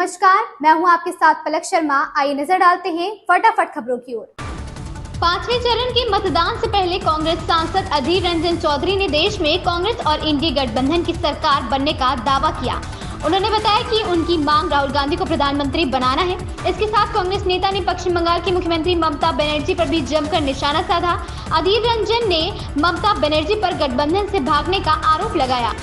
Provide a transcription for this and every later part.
नमस्कार, मैं हूं आपके साथ पलक शर्मा। आइए नजर डालते हैं फटाफट खबरों की ओर। पांचवें चरण के मतदान से पहले कांग्रेस सांसद अधीर रंजन चौधरी ने देश में कांग्रेस और इंडी गठबंधन की सरकार बनने का दावा किया। उन्होंने बताया कि उनकी मांग राहुल गांधी को प्रधानमंत्री बनाना है। इसके साथ कांग्रेस नेता ने पश्चिम बंगाल की मुख्यमंत्री ममता बनर्जी पर भी जमकर निशाना साधा। अधीर रंजन ने ममता बनर्जी पर गठबंधन से भागने का आरोप लगाया।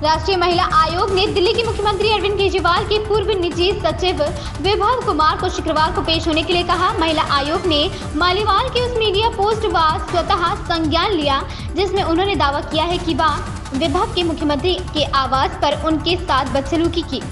राष्ट्रीय महिला आयोग ने दिल्ली की मुख्यमंत्री अरविंद केजरीवाल के पूर्व निजी सचिव विभव कुमार को शुक्रवार को पेश होने के लिए कहा। महिला आयोग ने मालीवाल की उस मीडिया पोस्ट का स्वतः संज्ञान लिया जिसमें उन्होंने दावा किया है कि वह विभव के मुख्यमंत्री के आवास पर उनके साथ बदसलूकी की।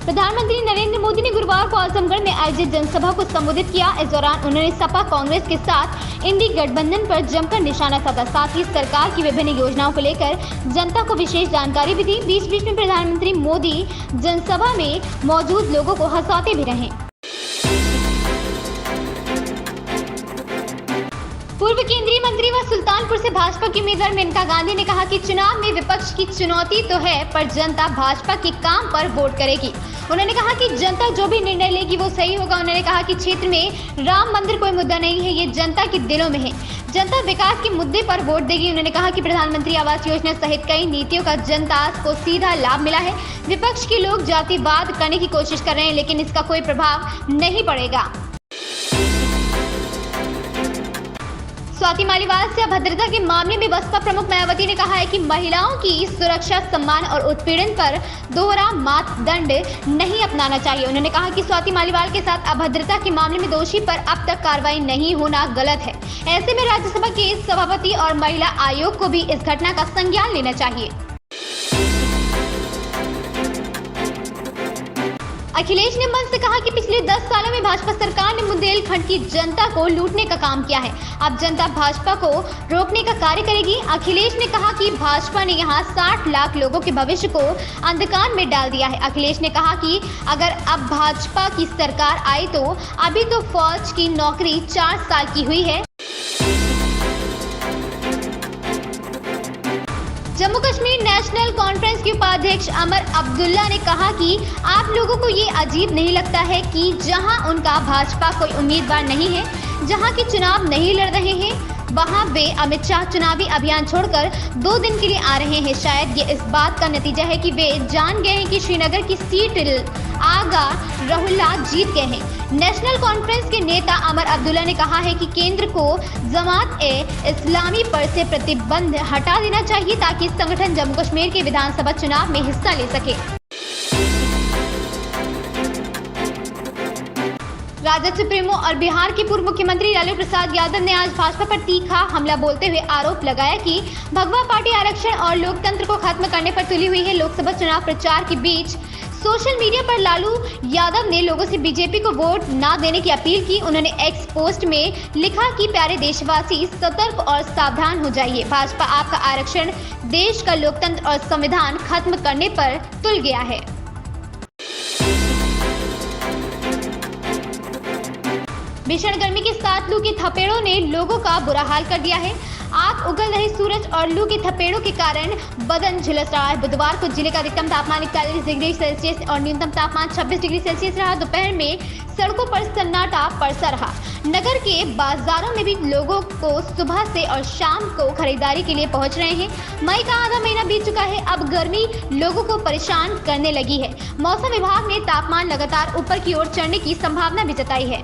प्रधानमंत्री नरेंद्र मोदी ने गुरुवार को आजमगढ़ में आयोजित जनसभा को संबोधित किया। इस दौरान उन्होंने सपा कांग्रेस के साथ इंडी गठबंधन पर जमकर निशाना साधा। साथ ही सरकार की विभिन्न योजनाओं को लेकर जनता को विशेष जानकारी भी दी। बीच बीच में प्रधानमंत्री मोदी जनसभा में मौजूद लोगों को हंसाते भी रहे। पूर्व केंद्रीय मंत्री व सुल्तानपुर से भाजपा की उम्मीदवार मेनका गांधी ने कहा कि चुनाव में विपक्ष की चुनौती तो है, पर जनता भाजपा के काम पर वोट करेगी। उन्होंने कहा कि जनता जो भी निर्णय लेगी वो सही होगा। उन्होंने कहा कि क्षेत्र में राम मंदिर कोई मुद्दा नहीं है, ये जनता के दिलों में है। जनता विकास के मुद्दे पर वोट देगी। उन्होंने कहा कि प्रधानमंत्री आवास योजना सहित कई नीतियों का जनता को सीधा लाभ मिला है। विपक्ष के लोग जातिवाद करने की कोशिश कर रहे हैं, लेकिन इसका कोई प्रभाव नहीं पड़ेगा। स्वाति मालीवाल से अभद्रता के मामले में बसपा प्रमुख मायावती ने कहा है कि महिलाओं की सुरक्षा, सम्मान और उत्पीड़न पर दोहरा मापदंड नहीं अपनाना चाहिए। उन्होंने कहा कि स्वाति मालीवाल के साथ अभद्रता के मामले में दोषी पर अब तक कार्रवाई नहीं होना गलत है। ऐसे में राज्यसभा के सभापति और महिला आयोग को भी इस घटना का संज्ञान लेना चाहिए। अखिलेश ने मंच से कहा कि पिछले 10 सालों में भाजपा सरकार ने बुंदेलखंड की जनता को लूटने का काम किया है। अब जनता भाजपा को रोकने का कार्य करेगी। अखिलेश ने कहा कि भाजपा ने यहां 60 लाख लोगों के भविष्य को अंधकार में डाल दिया है। अखिलेश ने कहा कि अगर अब भाजपा की सरकार आई तो अभी तो फौज की नौकरी 4 साल की हुई है। जम्मू कश्मीर नेशनल कॉन्फ्रेंस के उपाध्यक्ष अमर अब्दुल्ला ने कहा कि आप लोगों को ये अजीब नहीं लगता है कि जहां उनका भाजपा कोई उम्मीदवार नहीं है, जहां के चुनाव नहीं लड़ रहे हैं, वहां वे अमित शाह चुनावी अभियान छोड़कर 2 दिन के लिए आ रहे हैं। शायद ये इस बात का नतीजा है कि वे जान गए हैं कि श्रीनगर की सीट आगा रहुल्ला जीत गए हैं। नेशनल कॉन्फ्रेंस के नेता अमर अब्दुल्ला ने कहा है कि केंद्र को जमात-ए-इस्लामी पर से प्रतिबंध हटा देना चाहिए ताकि संगठन जम्मू कश्मीर के विधानसभा चुनाव में हिस्सा ले सके। राजद सुप्रीमो और बिहार के पूर्व मुख्यमंत्री लालू प्रसाद यादव ने आज भाजपा पर तीखा हमला बोलते हुए आरोप लगाया कि भगवा पार्टी आरक्षण और लोकतंत्र को खत्म करने पर तुली हुई है। लोकसभा चुनाव प्रचार के बीच सोशल मीडिया पर लालू यादव ने लोगों से बीजेपी को वोट ना देने की अपील की। उन्होंने एक्स पोस्ट में लिखा कि प्यारे देशवासी, सतर्क और सावधान हो जाइए। भाजपा आपका आरक्षण देश का लोकतंत्र और संविधान खत्म करने पर तुल गया है। भीषण गर्मी के साथ लू के थपेड़ों ने लोगों का बुरा हाल कर दिया है। आग उगल रहे सूरज और लू के थपेड़ों के कारण बदन झुलस रहा है। बुधवार को जिले का अधिकतम तापमान 41 डिग्री सेल्सियस और न्यूनतम तापमान 26 डिग्री सेल्सियस रहा। दोपहर में सड़कों पर सन्नाटा पड़सा रहा। नगर के बाजारों में भी लोगों को सुबह से और शाम को खरीदारी के लिए पहुंच रहे हैं। मई का आधा महीना बीत चुका है। अब गर्मी लोगों को परेशान करने लगी है। मौसम विभाग ने तापमान लगातार ऊपर की ओर चढ़ने की संभावना भी जताई है।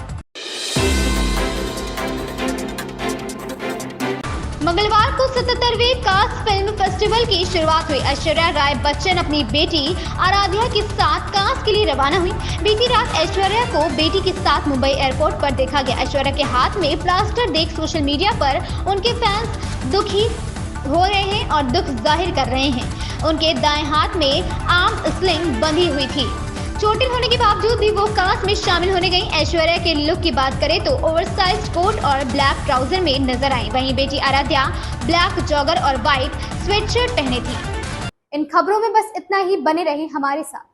मंगलवार को 77वें कांस फिल्म फेस्टिवल की शुरुआत हुई। ऐश्वर्या राय बच्चन अपनी बेटी आराध्या के साथ कांस के लिए रवाना हुई। बीती रात ऐश्वर्या को बेटी के साथ मुंबई एयरपोर्ट पर देखा गया। ऐश्वर्या के हाथ में प्लास्टर देख सोशल मीडिया पर उनके फैंस दुखी हो रहे हैं और दुख जाहिर कर रहे हैं। उनके दाएं हाथ में आर्म स्लिंग बंधी हुई थी। चोटिल होने के बावजूद भी वो कांस में शामिल होने गई। ऐश्वर्या के लुक की बात करें तो ओवरसाइज कोट और ब्लैक ट्राउजर में नजर आई। वहीं बेटी आराध्या ब्लैक जॉगर और व्हाइट स्वेटशर्ट पहने थी। इन खबरों में बस इतना ही। बने रहे हमारे साथ।